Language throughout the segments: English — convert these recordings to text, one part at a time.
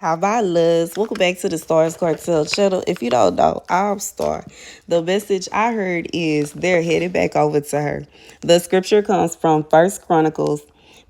How about loves? Welcome back to the Starscartel channel. If you don't know, I'm Star. The message I heard is they're headed back over to her. The scripture comes from First Chronicles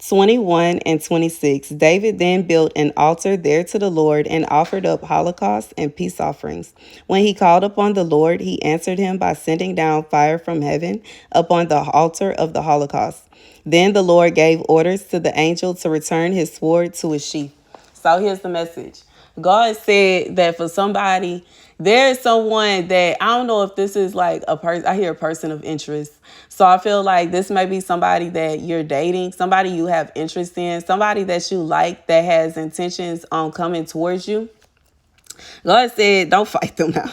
21 and 26. David then built an altar there to the Lord and offered up holocausts and peace offerings. When he called upon the Lord, he answered him by sending down fire from heaven upon the altar of the holocaust. Then the Lord gave orders to the angel to return his sword to its sheath. So here's the message. God said that for somebody, there is someone that I don't know if this is like a person. I hear a person of interest. So I feel like this may be somebody that you're dating, somebody you have interest in, somebody that you like that has intentions on coming towards you. God said, don't fight them now.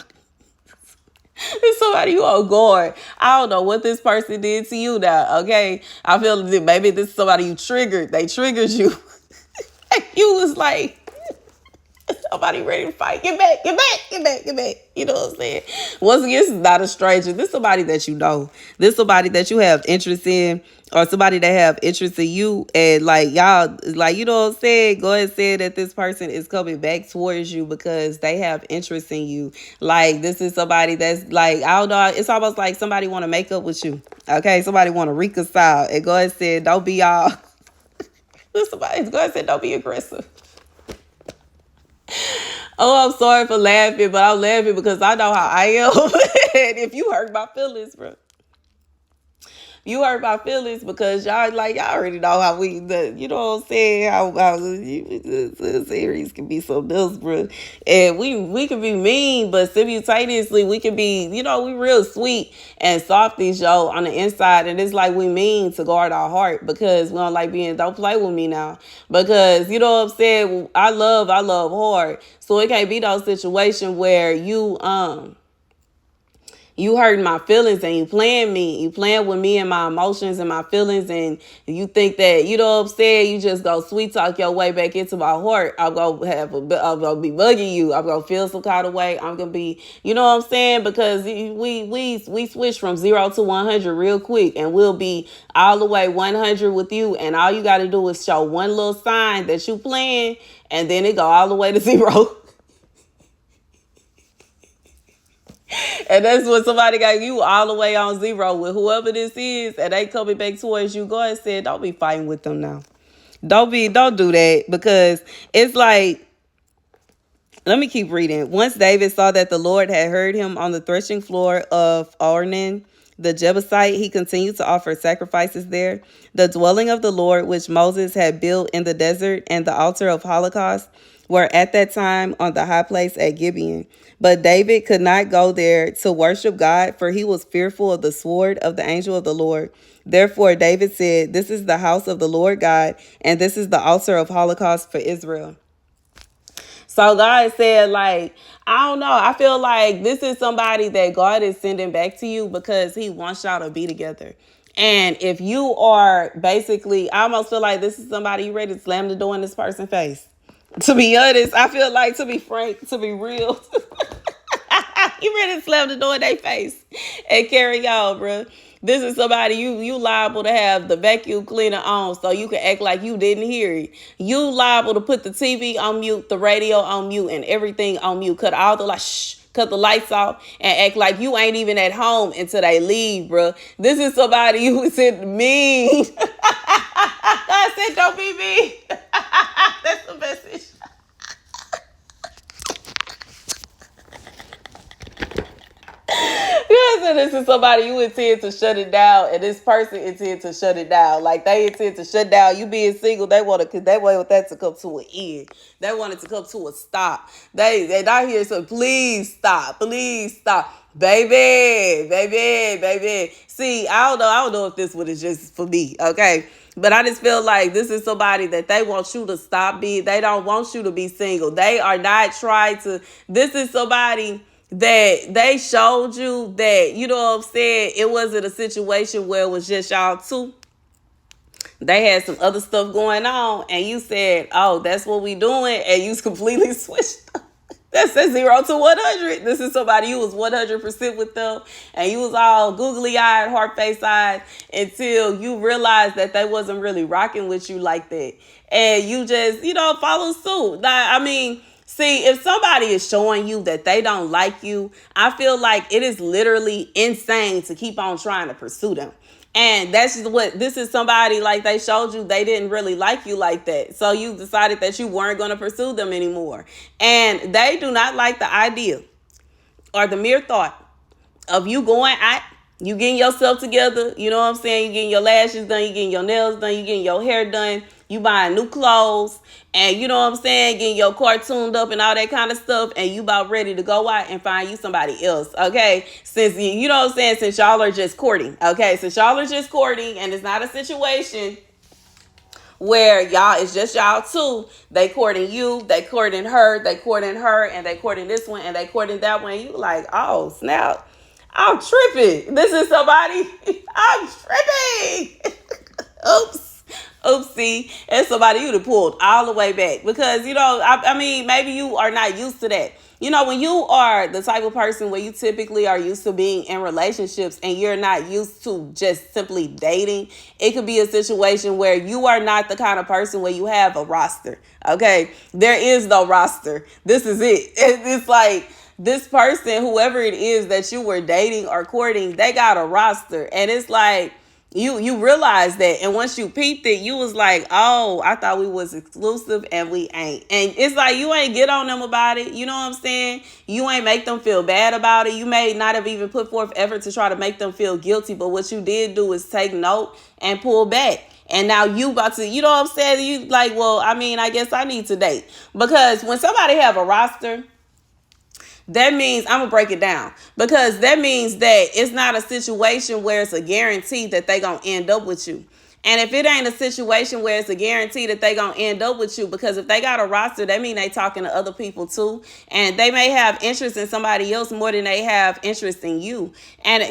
It's somebody you on guard. I don't know what this person did to you now, okay? I feel that maybe this is somebody you triggered. They triggered you. You was like, somebody ready to fight. Get back, get back, get back, get back. You know what I'm saying? Once again, this is not a stranger. This is somebody that you know. This is somebody that you have interest in, or somebody that have interest in you. And like y'all, like, you know what I'm saying? Go ahead and say that this person is coming back towards you because they have interest in you. Like, this is somebody that's like, I don't know. It's almost like somebody want to make up with you. Okay, somebody want to reconcile. And go ahead and say, don't be all. Somebody's go ahead and say, don't be aggressive. Oh, I'm sorry for laughing, but I'm laughing because I know how I am. And if you hurt my feelings, bro. You hurt my feelings because y'all already know how you know what I'm saying, how the series can be something else, bro. And we can be mean, but simultaneously we can be, we real sweet and softies, yo, on the inside. And it's like we mean to guard our heart because we don't like don't play with me now. Because, you know what I'm saying, I love hard. So it can't be those situations where you hurting my feelings and you playing with me and my emotions and my feelings, and you think that, you know what I'm saying, you just go sweet talk your way back into my heart. I'm gonna be bugging you. I'm gonna feel some kind of way. I'm gonna be, you know what I'm saying, because we switch from 0 to 100 real quick, and we'll be all the way 100 with you, and all you got to do is show one little sign that you playing, and then it go all the way to 0. And that's when somebody got you all the way on 0 with whoever this is, and they coming back towards you. Go ahead and say, don't be fighting with them now. Don't do that, because it's like, let me keep reading. Once David saw that the Lord had heard him on the threshing floor of Ornan, the Jebusite, he continued to offer sacrifices there. The dwelling of the Lord, which Moses had built in the desert, and the altar of holocaust were at that time on the high place at Gibeon. But David could not go there to worship God, for he was fearful of the sword of the angel of the Lord. Therefore, David said, this is the house of the Lord God, and this is the altar of holocaust for Israel. So God said, like, I don't know. I feel like this is somebody that God is sending back to you because he wants y'all to be together. And if you are basically, I almost feel like this is somebody you ready to slam the door in this person's face. To be honest, I feel like, to be frank, to be real, you ready to slam the door in their face and carry on, bro. This is somebody you liable to have the vacuum cleaner on so you can act like you didn't hear it. You liable to put the TV on mute, the radio on mute, and everything on mute. Cut all the cut the lights off and act like you ain't even at home until they leave, bro. This is somebody you said mean. I said, don't be mean. That's the message. Yes, and this is somebody you intend to shut it down, and this person intend to shut it down. Like, they intend to shut down you being single. They want that to come to an end. They want it to come to a stop. They not here, so please stop, baby. See, I don't know if this one is just for me, okay? But I just feel like this is somebody that they want you to stop being. They don't want you to be single. They are not trying to. This is somebody that they showed you that, you know what I'm saying, it wasn't a situation where it was just y'all two. They had some other stuff going on, and you said, oh, that's what we doing, and you completely switched up. That's a 0 to 100. This is somebody who was 100% with them, and you was all googly eyed, heart face eyed, until you realized that they wasn't really rocking with you like that, and you just follow suit. I mean, see, if somebody is showing you that they don't like you, I feel like it is literally insane to keep on trying to pursue them. And that's just what this is. Somebody, like, they showed you they didn't really like you like that. So you decided that you weren't going to pursue them anymore. And they do not like the idea or the mere thought of you going out, you getting yourself together, you know what I'm saying? You getting your lashes done, you getting your nails done, you getting your hair done, you buying new clothes, and you know what I'm saying, getting your car tuned up and all that kind of stuff, and you about ready to go out and find you somebody else, okay? Since, you know what I'm saying, since y'all are just courting, okay? Since y'all are just courting, and it's not a situation where y'all, it's just y'all two, they courting you, they courting her, and they courting this one, and they courting that one, and you like, oh, snap. I'm tripping. This is somebody. I'm tripping. Oops. Oopsie. And somebody you'd have pulled all the way back. Because, I mean, maybe you are not used to that. When you are the type of person where you typically are used to being in relationships and you're not used to just simply dating, it could be a situation where you are not the kind of person where you have a roster. Okay? There is no roster. This is it. It's like, this person, whoever it is that you were dating or courting, they got a roster. And it's like, you realize that. And once you peeped it, you was like, oh, I thought we was exclusive and we ain't. And it's like, you ain't get on them about it. You know what I'm saying? You ain't make them feel bad about it. You may not have even put forth effort to try to make them feel guilty. But what you did do is take note and pull back. And now you about to, you know what I'm saying? You like, well, I mean, I guess I need to date. Because when somebody have a roster, that means, I'm going to break it down, because that means that it's not a situation where it's a guarantee that they going to end up with you. And if it ain't a situation where it's a guarantee that they going to end up with you, because if they got a roster, that mean they talking to other people too. And they may have interest in somebody else more than they have interest in you. And,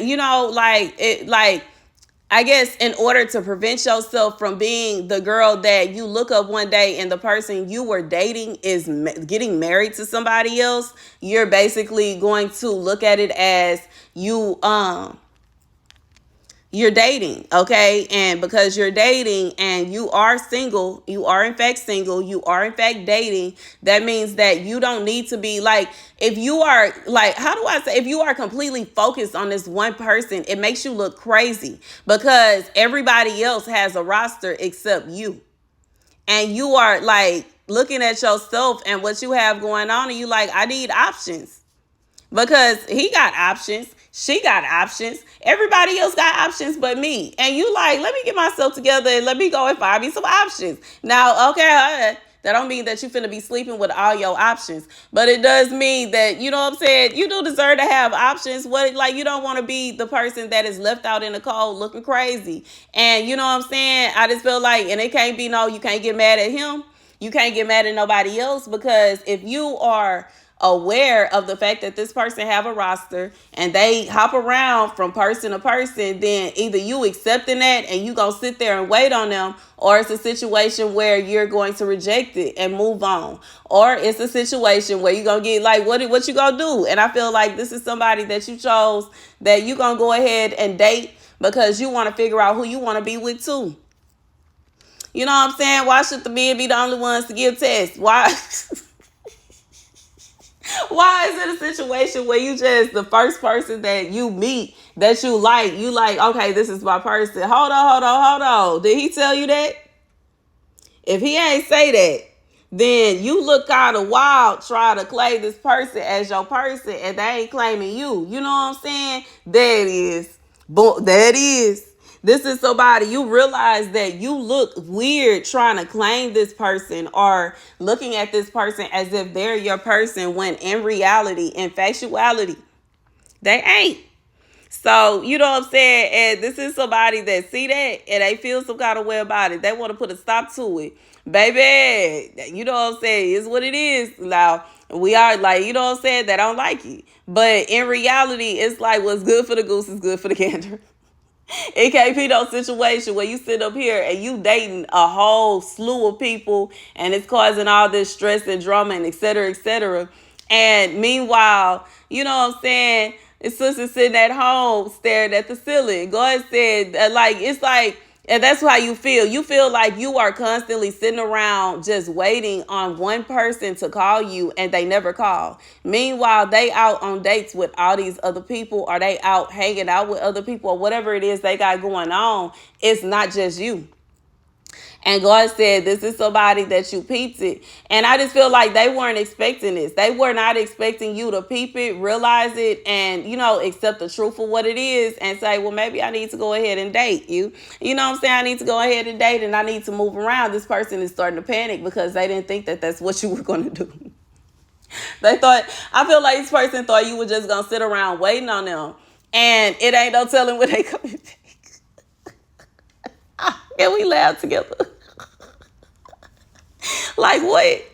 I guess in order to prevent yourself from being the girl that you look up one day and the person you were dating is getting married to somebody else, you're basically going to look at it as you're dating, okay? And because you're dating and you are single, you are in fact single, you are in fact dating, that means that you don't need to be like, if you are like, how do I say, if you are completely focused on this one person, it makes you look crazy because everybody else has a roster except you. And you are like looking at yourself and what you have going on, and you like, I need options. Because he got options, she got options, everybody else got options but me. And you like, let me get myself together and let me go and find me some options. Now, okay, that don't mean that you finna be sleeping with all your options. But it does mean that, you know what I'm saying, you do deserve to have options. You don't want to be the person that is left out in the cold looking crazy. And you know what I'm saying? I just feel like, and it can't be you can't get mad at him. You can't get mad at nobody else, because if you are aware of the fact that this person have a roster and they hop around from person to person, then either you accepting that and you gonna sit there and wait on them, or it's a situation where you're going to reject it and move on, or it's a situation where you're gonna get like, what you gonna do? And I feel like this is somebody that you chose that you gonna go ahead and date because you want to figure out who you want to be with too. You know what I'm saying? Why should the men be the only ones to give tests? Why? Why is it a situation where you just, the first person that you meet that you like, okay, this is my person. Hold on. Did he tell you that? If he ain't say that, then you look kind of wild trying to claim this person as your person and they ain't claiming you. You know what I'm saying? There it is. There it is. This is somebody, you realize that you look weird trying to claim this person or looking at this person as if they're your person, when in reality, in factuality, they ain't. So, you know what I'm saying? And this is somebody that see that and they feel some kind of way about it. They want to put a stop to it. Baby, you know what I'm saying? It's what it is. Now, we are like, you know what I'm saying? They don't like it. But in reality, it's like what's good for the goose is good for the gander. It can't be no situation where you sit up here and you dating a whole slew of people and it's causing all this stress and drama and et cetera, And meanwhile, you know what I'm saying, his sister sitting at home staring at the ceiling. God said, it's like, and that's how you feel. You feel like you are constantly sitting around just waiting on one person to call you and they never call. Meanwhile, they out on dates with all these other people, or they out hanging out with other people, or whatever it is they got going on. It's not just you. And God said, this is somebody that you peeped it. And I just feel like they weren't expecting this. They were not expecting you to peep it, realize it, and, accept the truth for what it is and say, well, maybe I need to go ahead and date you. You know what I'm saying? I need to go ahead and date, and I need to move around. This person is starting to panic because they didn't think that that's what you were going to do. I feel like this person thought you were just going to sit around waiting on them. And it ain't no telling when they coming back. And we laugh together. Like, what?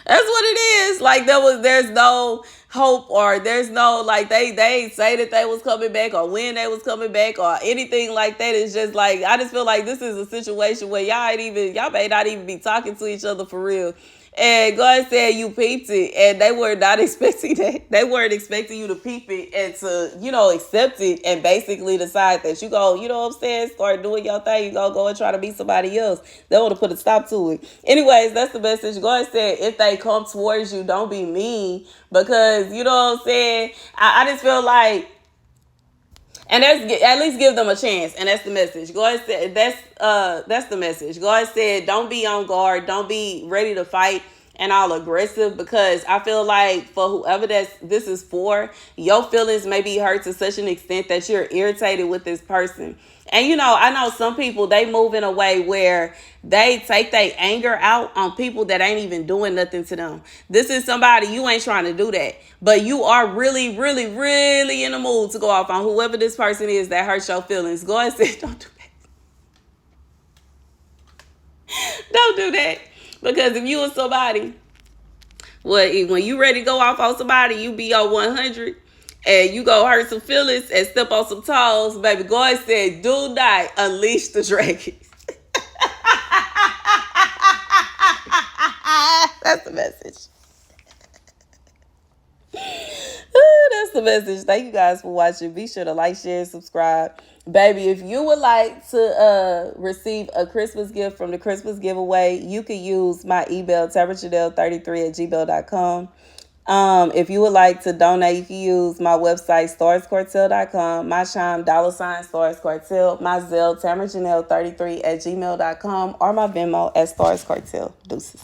That's what it is. Like, there's no hope, or there's no, like, they ain't say that they was coming back or when they was coming back or anything like that. It's just like, I just feel like this is a situation where y'all may not even be talking to each other for real. And God said you peeped it, and they were not expecting that. They weren't expecting you to peep it and to, accept it and basically decide that you go, you know what I'm saying, start doing your thing. You go and try to meet somebody else. They want to put a stop to it. Anyways, that's the message. God said, if they come towards you, don't be mean, because, you know what I'm saying, I just feel like, and at least give them a chance, and that's the message. God said that's the message. God said, don't be on guard, don't be ready to fight and all aggressive, because I feel like for whoever this is for, your feelings may be hurt to such an extent that you're irritated with this person. And I know some people, they move in a way where they take their anger out on people that ain't even doing nothing to them. This is somebody, you ain't trying to do that, but you are really, really, really in the mood to go off on whoever this person is that hurts your feelings. God said, don't do that. Don't do that. Because if you was somebody, when you ready to go off on somebody, you be on 100 and you go hurt some feelings and step on some toes, baby, God said, do not unleash the dragon. That's the message. That's the message. Thank you guys for watching. Be sure to like, share, and subscribe. Baby, if you would like to receive a Christmas gift from the Christmas giveaway, you can use my email, tamarchanel33@gmail.com. If you would like to donate, you can use my website, starscartel.com, my Chime, $Starscartel, my Zelle, tamarchanel33@gmail.com, or my Venmo at Starscartel. Deuces.